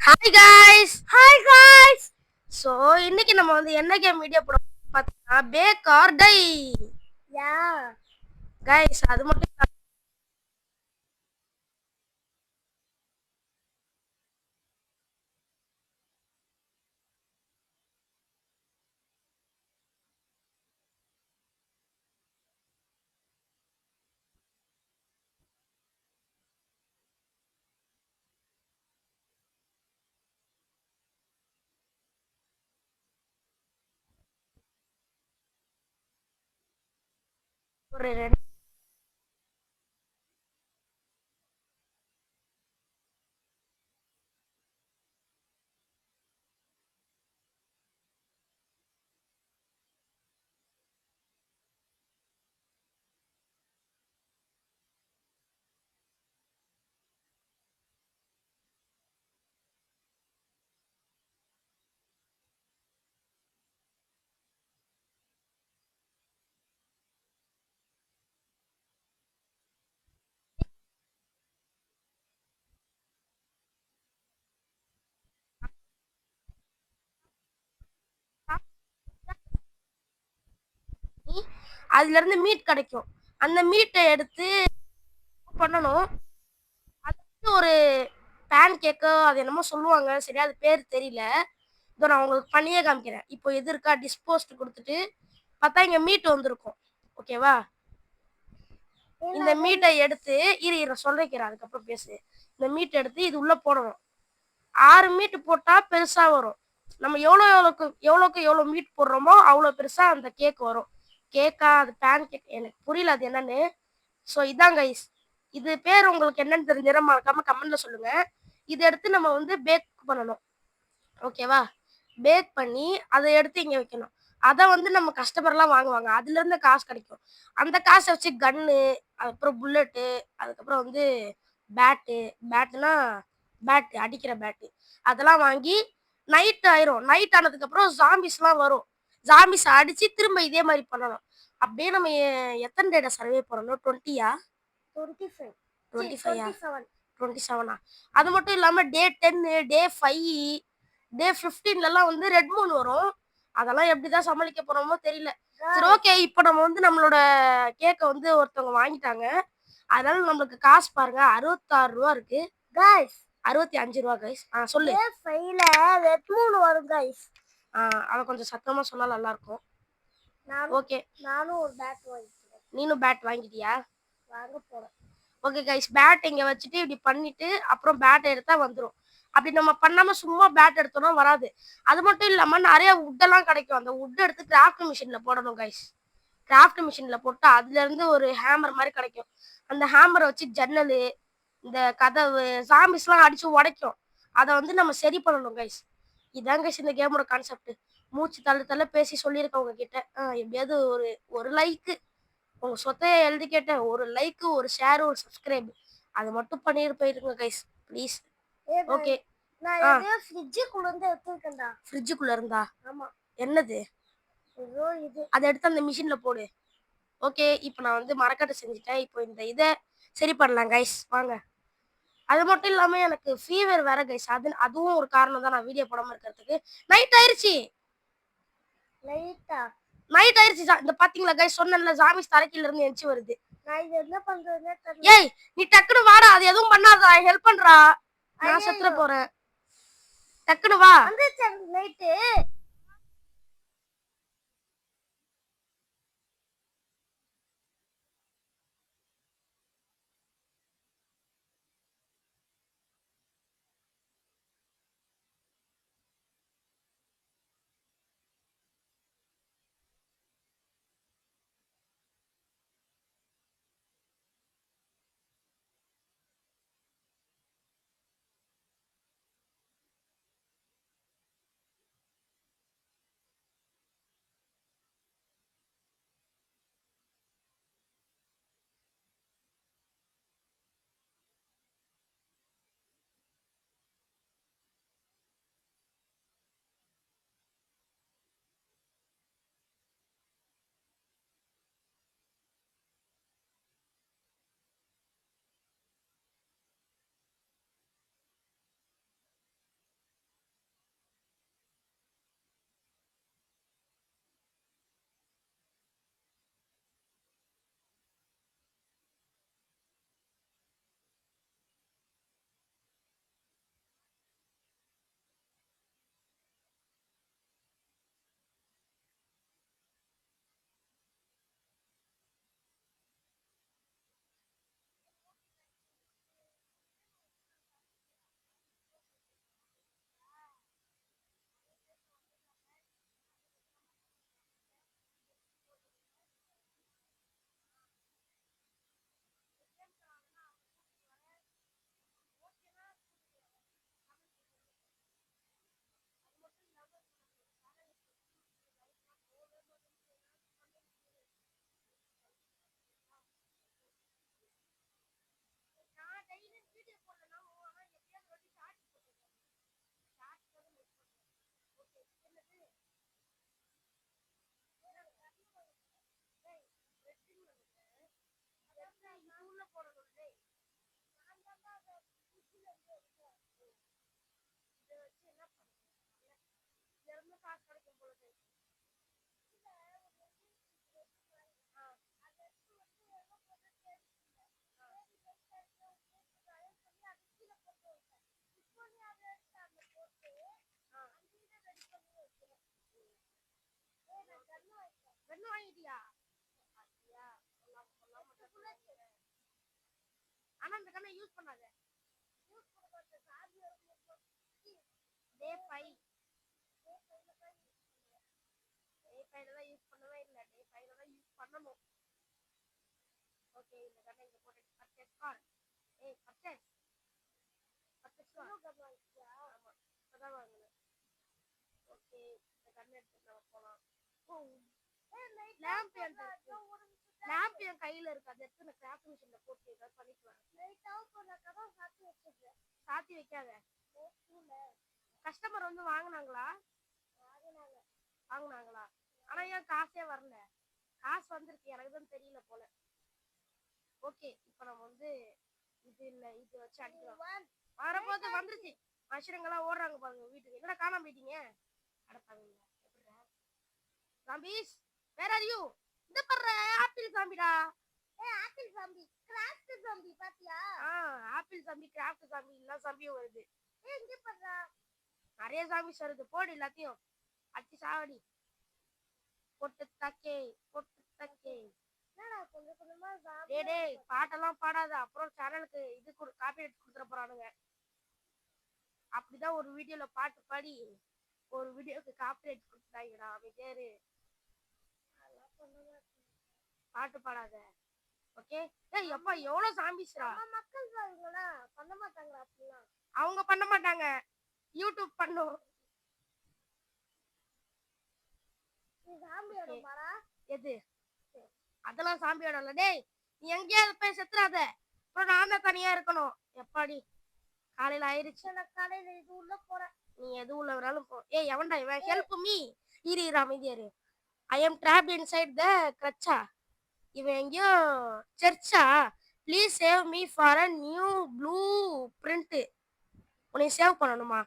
Hi guys. Hi guys. So இன்னைக்கு நம்ம வந்து என்ன கேம் வீடியோ போட பார்த்தீங்கன்னா பேக் ஆர் டை. யா காய்ஸ் அது மட்டும் இல்ல, ஒரு ரெண்டு அதுல இருந்து மீட் கிடைக்கும். அந்த மீட்டை எடுத்து பண்ணணும். அது வந்து ஒரு பேன் கேக்கு அது என்னமோ சொல்லுவாங்க, சரியா அது பேர் தெரியல. இதோ நான் உங்களுக்கு பண்ணியே காமிக்கிறேன். இப்போ எது இருக்கா டிஸ்போஸ்ட் கொடுத்துட்டு பார்த்தா இங்க மீட் வந்திருக்கும். ஓகேவா? இந்த மீட்டை எடுத்து இரு சொல்லிக்கிறேன், அதுக்கப்புறம் பேசு. இந்த மீட்டை எடுத்து இது உள்ள போடணும். 6 மீட் போட்டா பெருசா வரும். நம்ம எவ்வளோ மீட் போடுறோமோ அவ்வளோ பெருசா அந்த கேக் வரும். கேக்கா அது பேன் கேக் எனக்கு புரியல அது என்னன்னு. ஸோ இதான் கைஸ், இது பேர் உங்களுக்கு என்னன்னு தெரிஞ்சா மறக்காம கமெண்ட்ல சொல்லுங்க. இதை எடுத்து நம்ம வந்து பேக் பண்ணணும். ஓகேவா? பேக் பண்ணி அதை எடுத்து இங்க வைக்கணும். அதை வந்து நம்ம கஸ்டமர்லாம் வாங்குவாங்க, அதுல இருந்து காசு கிடைக்கும். அந்த காசை வச்சு கன்னு, அதுக்கப்புறம் புல்லட்டு, அதுக்கப்புறம் வந்து பேட்டுனா பேட்டு அடிக்கிற பேட்டு, அதெல்லாம் வாங்கி நைட் ஆயிரும். நைட் ஆனதுக்கு அப்புறம் ஜாம்பிஸ்லாம் வரும். ஜாம்பிஸ் அடிச்சு திரும்ப இதே மாதிரி பண்ணணும். அப்படியே நம்ம எத்தனை டேட்டா சர்வே பண்ணணும்? 20யா? 25 25யா? 27 27ஆ? அது மட்டும் இல்லாம டே 10, டே 5, டே 15லலாம் வந்து ரெட் மூன் வரும். அதெல்லாம் எப்படிதான் சமாளிக்க போறோமோ தெரியல. சரி, ஓகே. இப்போ நம்ம வந்து நம்மளோட கேக்கை வந்து ஒருத்தவங்க வாங்கிட்டாங்க. அதனால நம்மளுக்கு காசு பாருங்க, 66 ரூபா இருக்கு. गाइस 65 ரூபா கைஸ். சொல்லு. ये ஃபைல ரெட் மூன் வரும் गाइस. அதை கொஞ்சம் சத்தமா சொன்னா நல்லா இருக்கும். ஓகே, நானும் ஒரு பேட் வாங்கிட்டேன். நீனும் பேட் வாங்கிட்டியா? வாங்க போறேன். ஓகே கைஸ், பேட் இங்க வச்சுட்டு இப்படி பண்ணிட்டு அப்புறம் பேட் எடுத்தா வந்துடும். அப்படி நம்ம பண்ணாம சும்மா பேட் எடுத்தோம்னா வராது. அது மட்டும் இல்லாம நிறைய வுட்டெல்லாம் கிடைக்கும். அந்த வுட் எடுத்து கிராஃப்ட் மிஷின்ல போடணும் கைஸ். கிராஃப்ட் மிஷின்ல போட்டு அதுல இருந்து ஒரு ஹேமர் மாதிரி கிடைக்கும். அந்த ஹேமரை வச்சு ஜன்னலு, இந்த கதவு, சாம்பிஸ்லாம் அடிச்சு உடைக்கும். அதை வந்து நம்ம சரி பண்ணணும் கைஸ். இதான் கைஸ் இந்த கேமோட கான்செப்ட். மூச்சு தள்ள தள்ள பேசி சொல்லியிருக்கேன் உங்ககிட்ட. எப்படியாவது ஒரு ஒரு லைக்கு, உங்க சொத்தையை எழுதி கேட்டேன், ஒரு லைக், ஒரு ஷேர், ஒரு சப்ஸ்கிரைப், அது மட்டும் பண்ணிட்டு போயிருங்க கைஸ் ப்ளீஸ். ஓகே. நான் ஏதோ ஃப்ரிட்ஜுக்குள்ள இருந்து எடுத்துக்கேன்டா. ஃப்ரிட்ஜுக்குள்ள இருந்தா? ஆமா. என்னது? ஏதோ இது. அதை எடுத்து அந்த மிஷின்ல போடு. ஓகே, இப்போ நான் வந்து மரக்கட்டை செஞ்சுட்டேன். இப்போ இந்த இதை சரி பண்ணலாம் கைஸ், வாங்க. அது மட்டும் இல்லாம எனக்கு ஃபீவர் வேற கைஸ். அதுவும் ஒரு காரணம் தான் நான் வீடியோ போடாம இருக்கிறதுக்கு. நைட் ஆயிருச்சு. லைட்டா நைட் ஆயிருச்சு. இந்த பாத்தீங்களா கைஸ், சொன்னேன்ல ஜாமிஸ் தரைக்கில இருந்து எந்திச்சு வருது. நான் இது என்ன பண்றதுன்னே தெரியல. ஏய், நீ டக்குனு வாடா, அது எதுவும் பண்ணாதா, ஹெல்ப் பண்றா. நான் செத்துற போறேன். டக்குனு வா. அந்த லைட்டு வாங்கிட்டியா? ஆனா இந்த கண்ணை யூஸ் பண்ணாத. டே 5 யூஸ் பண்ணவே இல்லை. டே 5 தான் யூஸ் பண்ணணும். ஓகே, இந்த கண்ணை இங்க போட்டு பர்ச்சேஸ் கார். Purchase car. ஆமா, இப்பதான் வாங்கினேன். ஓகே, இந்த கண்ணை எடுத்து நம்ம போலாம். லேம்ப் என் கையில இருக்கு. அதை எடுத்து நான் கிராஃப்ட் மிஷின்ல போட்டு ஏதாவது பண்ணிக்கலாம். சாத்தி வைக்காத. கஸ்டமர் வந்து வாங்கினாங்களா? ஆனா ஏன் காசே வரல? காசு வந்திருக்கு, எனக்கு தான் தெரியல போல. ஓகே, இப்ப நம்ம வந்து இது இல்ல, இது வச்சு அடிக்கலாம். வரப்போது வந்துருச்சு. மனுஷங்கெல்லாம் ஓடுறாங்க பாருங்க வீட்டுக்கு. என்னடா காணாம போயிட்டீங்க? அடப்பாங்க. Zombies, where are you? இந்த பர்ற ஆப்பிள் ஜாம்பிடா. ஆப்பிள் ஜாம்பி, கிராஃப்ட் ஜாம்பி பாத்தியா? ஆப்பிள் ஜாம்பி, கிராஃப்ட் ஜாம்பி எல்லா ஜாம்பியும் வருது. இங்க பாரு, நிறைய ஜாம்பிஸ் வருது. போடு எல்லாத்தையும் அடிச்சு சாவடி. பொட்டு தக்கே. என்னடா கொஞ்சம் கொஞ்சமா ஜாம்பி. டேய் பாட்டெல்லாம் பாடாத, அப்புறம் சேனலுக்கு இது காப்பிரைட் கொடுத்துற போறானுங்க. அப்படிதான் ஒரு வீடியோல பாட்டு பாடி ஒரு வீடியோக்கு காப்பிரைட் கொடுத்துட்டாங்கடா. அமைதியாரு, பாட்டு பாடாத. ஓகே. டேய் அப்பா எவ்வளவு ஜாம்பிஸ்ரா. நம்ம மக்கள் பாருங்களா பண்ண மாட்டாங்களா அப்படிலாம்? அவங்க பண்ண மாட்டாங்க, யூடியூப் பண்ணும். ஜாம்பியோட பாரா எது? அதெல்லாம் சாம்பியோட இல்ல. டேய் நீ எங்கேயாவது போய் செத்துறாத, அப்புறம் நான் தான் தனியா இருக்கணும். எப்பாடி காலையில ஆயிருச்சு. நான் காலையில இது உள்ள போறேன். நீ எது உள்ள வராலும் போ. எவன்டா இவன்? Help me. இரு அமைதியாரு. I am trapped inside the crutcha. இவன் எங்கேயோ சர்ச்சா. Please save me for a new blue print. உன்னை சேவ் பண்ணணுமா?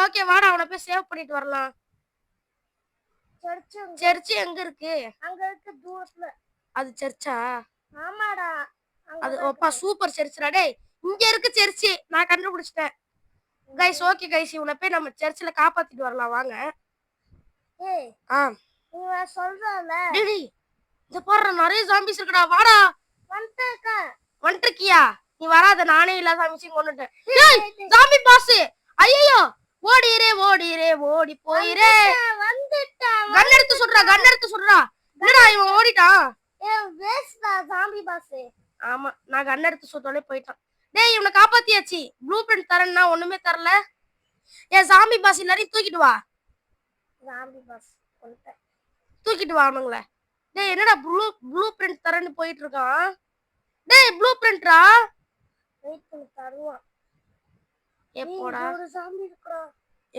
ஓகே வாடா, அவனை போய் சேவ் பண்ணிட்டு வரலாம். சர்ச் எங்க இருக்கு? அங்க இருக்கு தூரத்துல. அது சர்ச்சா? ஆமாடா, அது அப்பா சூப்பர் சர்ச்டா. டேய் இங்க இருக்கு சர்ச், நான் கண்டுபிடிச்சிட்டேன். கைஸ் ஓகே கைஸ், இவனை போய் நம்ம சர்ச்சில் காப்பாத்திட்டு வரலாம் வாங்க. நீ சொல்றல. டேய் இந்த பாரு நிறைய ஜாம்பிஸ் இருக்குடா, வாடா. வந்துட்டியா? நீ வராத, நானே எல்லா ஜாம்பிஸையும் கொன்னுட்டேன். டேய் ஜாம்பி பாஸ், ஐயோ ஓடிரே ஓடி போயிரே. வந்துட்டேன். கன் எடுத்து சுடுறா. என்னடா இவன் ஓடிட்டான்? வேஸ்டா ஜாம்பி பாஸ். ஆமா, நான் கன் எடுத்து சுட்டோனே போயிட்டான். டேய் இவனை காப்பாத்தியாச்சு. ப்ளூ பிரிண்ட் தரேன்னா ஒண்ணுமே தரல. ஜாம்பி பாஸ் எல்லாரையும் தூக்கிட்டு வா. ஜாம்பி பாஸ் தூக்கிட்டு வா அவனுங்கள. டேய் என்னடா ப்ளூ பிரிண்ட் தரேன்னு போயிட்டு இருக்கான். டேய் ப்ளூ பிரிண்ட்ரா. வெயிட் பண்ணி தருவான். போடா. ஒரு ஜாம்பி இருக்குடா.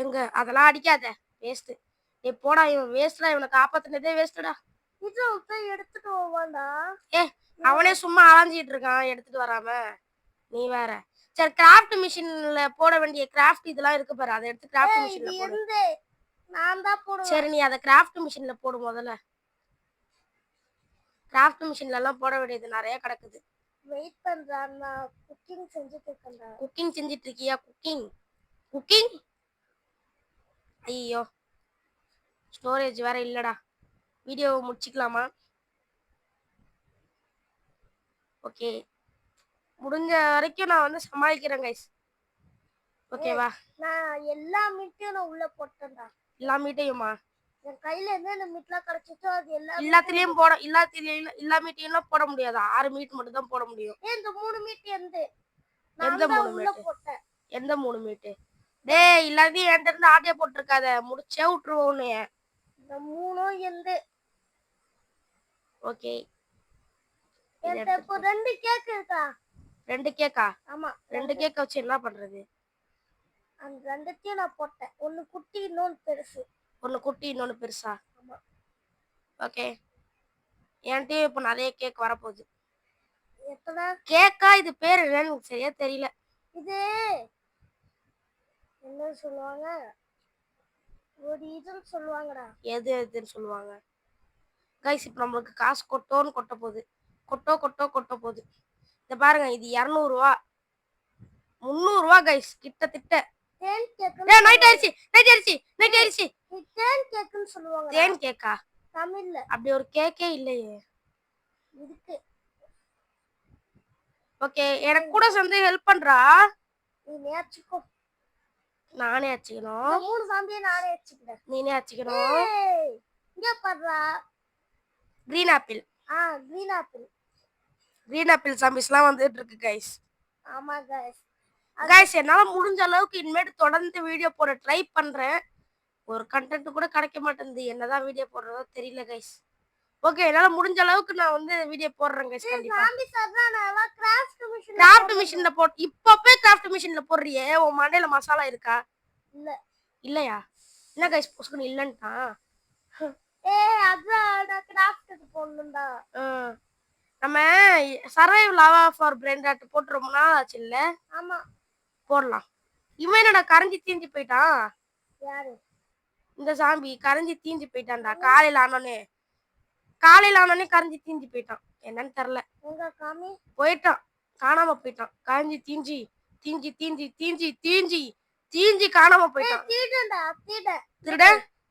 எங்க? அதெல்லாம் அடிக்காத, வேஸ்ட். போடா, இவன் வேஸ்ட்டா. இவனை காப்பாத்துனதே வேஸ்ட்டடா. இது போய் எடுத்துட்டு போவான்டா. அவனே சும்மா அலைஞ்சிட்டு இருக்கான் எடுத்துட்டு வராம. நீ வேற. சரி, கிராஃப்ட் மிஷின்ல போட வேண்டிய கிராஃப்ட் இதெல்லாம் இருக்கு பாரு, அதை எடுத்து கிராஃப்ட் மிஷின்ல போடு. நான் தான் போடுவேன். சரி, நீ அதை கிராஃப்ட் மிஷின்ல போடு முதல்ல. கிராஃப்ட் மிஷின்ல எல்லாம் போட வேண்டியது நிறைய கிடக்குது. வெயிட் பண்றா, நான் குக்கிங் செஞ்சுட்டு இருக்கேன்டா. குக்கிங் செஞ்சிட்டு இருக்கியா? குக்கிங். ஐயோ ஸ்டோரேஜ் வேற இல்லடா. வீடியோ முடிச்சுக்கலாமா? ஓகே, முடிஞ்ச வரைக்கும் நான் வந்து சமாளிக்கிறேன் கைஸ். ஓகேவா? நான் எல்லா மீட்டையும் நான் உள்ள போட்டேன்டா. எல்லா மீட்டையுமா? என் கையில என்ன மீட்லாம் கிடைச்சிச்சோ அது எல்லாத்துலயும் போட எல்லா மீட்டையும் போட முடியாது. 6 மீட் மட்டும் தான் போட முடியும். இந்த 3 மீட் எந்த 3 மீட்? எந்த 3 மீட்? டேய் எல்லாத்தையும் என்கிட்ட இருந்து ஆட்டே போட்டுருக்காத, முடிச்சே விட்டுருவோம். இந்த 3 எந்த? ஓகே, இப்போ 2 கேக் இருக்கா? 2 கேக்கா? ஆமா, 2 கேக் வச்சு என்ன பண்றது? அந்த 2த்தையும் நான் போட்டேன். ஒன்னு குட்டி, இன்னொன்னு பெருசு. ஒன்னு குட்டி இன்னொன்னு பெருசா? ஆமா. ஓகே. என்கிட்டயும் இப்போ நிறைய கேக் வரப்போகுது. எத்தனை? கேக்கா இது பேர் என்னன்னு எனக்கு சரியா தெரியல. இது என்ன சொல்லுவாங்க? ஒரு இதுன்னு சொல்லுவாங்கடா. எது எதுன்னு சொல்லுவாங்க? கைஸ் இப்போ நம்மளுக்கு காசு கொட்டோன்னு கொட்ட போகுது. கொட்ட போகுது. இதை பாருங்க, இது 200 ரூபா 300 ரூபா கைஸ் கிட்டத்தட்ட. தேன் கேக். நைட் ஆயிடுச்சு. தேன் கேக்குன்னு சொல்லுவாங்க. தேன் கேக்கா? தமிழ்ல அப்படி ஒரு கேக்கே இல்லையே. இருக்கு. ஓகே, எனக்கு கூட சேர்ந்து ஹெல்ப் பண்றா. நீ நேர்ச்சிக்கோ. நானே அடிச்சுக்கணும். 3 சாம்பியை நானே அடிச்சுக்கிறேன். நீனே அடிச்சுக்கணும். இங்க பாருடா. Green apple. Green apple. Green apple சாம்பிஸ்லாம் வந்துட்டு இருக்கு கைஸ். ஆமா கைஸ். கைஸ் என்னால முடிஞ்ச அளவுக்கு இனிமேட்டு தொடர்ந்து வீடியோ போட ட்ரை பண்றேன். ஒரு கண்டென்ட் கூட கிடைக்க மாட்டேங்குது. என்னதான் வீடியோ போடுறதோ தெரியல கைஸ். ஓகே, என்னால முடிஞ்ச அளவுக்கு நான் வந்து வீடியோ போடுறேன் கைஸ். கண்டிப்பா கிராஃப்ட் மிஷின்ல போட்டு இப்பவே கிராஃப்ட் மிஷின்ல போடுறியே, உன் மண்டையில மசாலா இருக்கா? இல்ல. இல்லையா? என்ன கைஸ் பொசுக்குன்னு இல்லன்ட்டா? அதான் கிராஃப்ட்க்கு போடணும்டா. நம்ம survive lava for brain dot போட்டு ரொம்ப நாள் ஆச்சு இல்ல? ஆமா, போடலாம். இவன் என்னடா கரைஞ்சி தீஞ்சு போயிட்டான்? யாரு? இந்த சாம்பி கரைஞ்சி தீஞ்சு போயிட்டான்டா. காலையில ஆனோடனே கரைஞ்சி தீஞ்சு போயிட்டான். என்னன்னு தெரியல. எங்க காமி? போயிட்டான், காணாம போயிட்டான். கரைஞ்சி தீஞ்சி தீஞ்சி தீஞ்சி தீஞ்சி தீஞ்சி தீஞ்சி காணாம போயிட்டான். தீடண்டா, திருட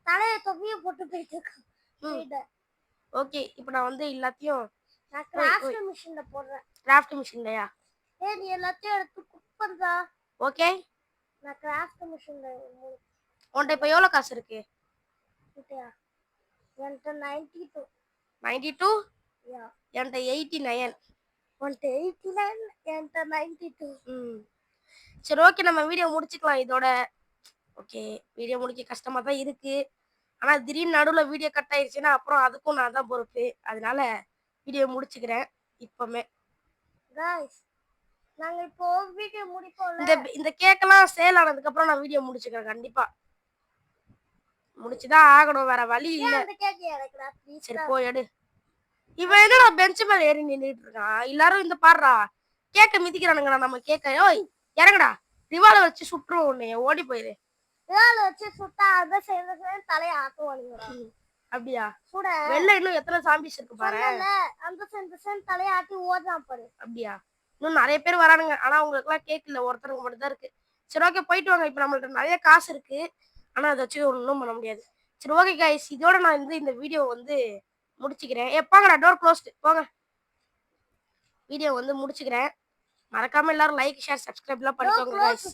தலைய தொப்பிய போட்டு போயிட்டு. ஓகே, இப்போ நான் வந்து எல்லாத்தையும் நான் கிராஃப்ட் மிஷின்ல போடுறேன். கிராஃப்ட் மிஷின்லயா? நீ எல்லாத்தையும் எடுத்து குக் பண்றா. ஓகே, நான் கிராஃப்ட் மிஷின்ல. உன்கிட்ட இப்போ எவ்வளவு காசு இருக்கு? என்கிட்ட 92. 92? யா. என்கிட்ட 89. உன்கிட்ட 89, என்கிட்ட 92. சரி, ஓகே, நம்ம வீடியோ முடிச்சுக்கலாம் இதோட. ஓகே, வீடியோ முடிக்க கஷ்டமா தான் இருக்கு. ஆனா திடீர்னு நடுவில் வீடியோ கட் ஆயிடுச்சுன்னா அப்புறம் அதுக்கும் நான் தான் பொறுப்பு. அதனால வீடியோ முடிச்சுக்கிறேன் இப்பமே. நாங்க இப்போ வீடியோ முடிப்போம். இந்த கேக்கெல்லாம் சேல் ஆனதுக்கு அப்புறம் நான் வீடியோ முடிச்சுக்கிறேன். கண்டிப்பா முடிச்சுதான் ஆகணும், வேற வழி இல்ல. சரி போய் எடு. இவன் என்னடா பெஞ்ச் மேல ஏறி நின்றுட்டு இருக்கான். எல்லாரும் இந்த பாடுறா கேக்க மிதிக்கிறானுங்கடா. நம்ம கேக்க ஓய் இறங்கடா, ரிவால்வர் வச்சு சுட்டுருவோம் உன்னைய. ஓடி போயிரு. ரிவால்வர் வச்சு சுட்டா அந்த சைடுல தலைய ஆட்டுவானுங்கடா. அப்படியா? வெளில இன்னும் எத்தனை சாம்பிஸ் இருக்கு பாரு. அந்த சைடு தலைய ஆட்டி ஓடுறான் பாரு. அப்படியா? இன்னும் நிறைய பேர் வரானுங்க. ஆனா உங்களுக்கு எல்லாம் கேக் இல்ல, ஒருத்தருக்கு மட்டும் தான் இருக்கு. சரி ஓகே, போயிட்டு வாங்க. இப்ப நம்மள்ட்ட நிறைய காசு இருக்கு, ஆனா அதை வச்சு ஒன்றும் பண்ண முடியாது. சரி ஓகே கைஸ், இதோட நான் வந்து இந்த வீடியோ வந்து முடிச்சுக்கிறேன். போங்கடா, டோர் க்ளோஸ்டு, போங்க. வீடியோ வந்து முடிச்சுக்கிறேன். மறக்காம எல்லாரும் லைக் ஷேர் சப்ஸ்கிரைப்லாம் பண்ணிக்கோங்க கைஸ்.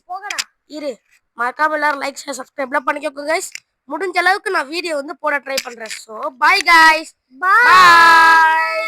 இரு, மறக்காம எல்லாரும் லைக் ஷேர் சப்ஸ்கிரைப்லாம் பண்ணிக்கோங்க கைஸ். முடிஞ்ச அளவுக்கு நான் வீடியோ வந்து போட ட்ரை பண்றேன். ஸோ பாய் கைஸ், பாய்.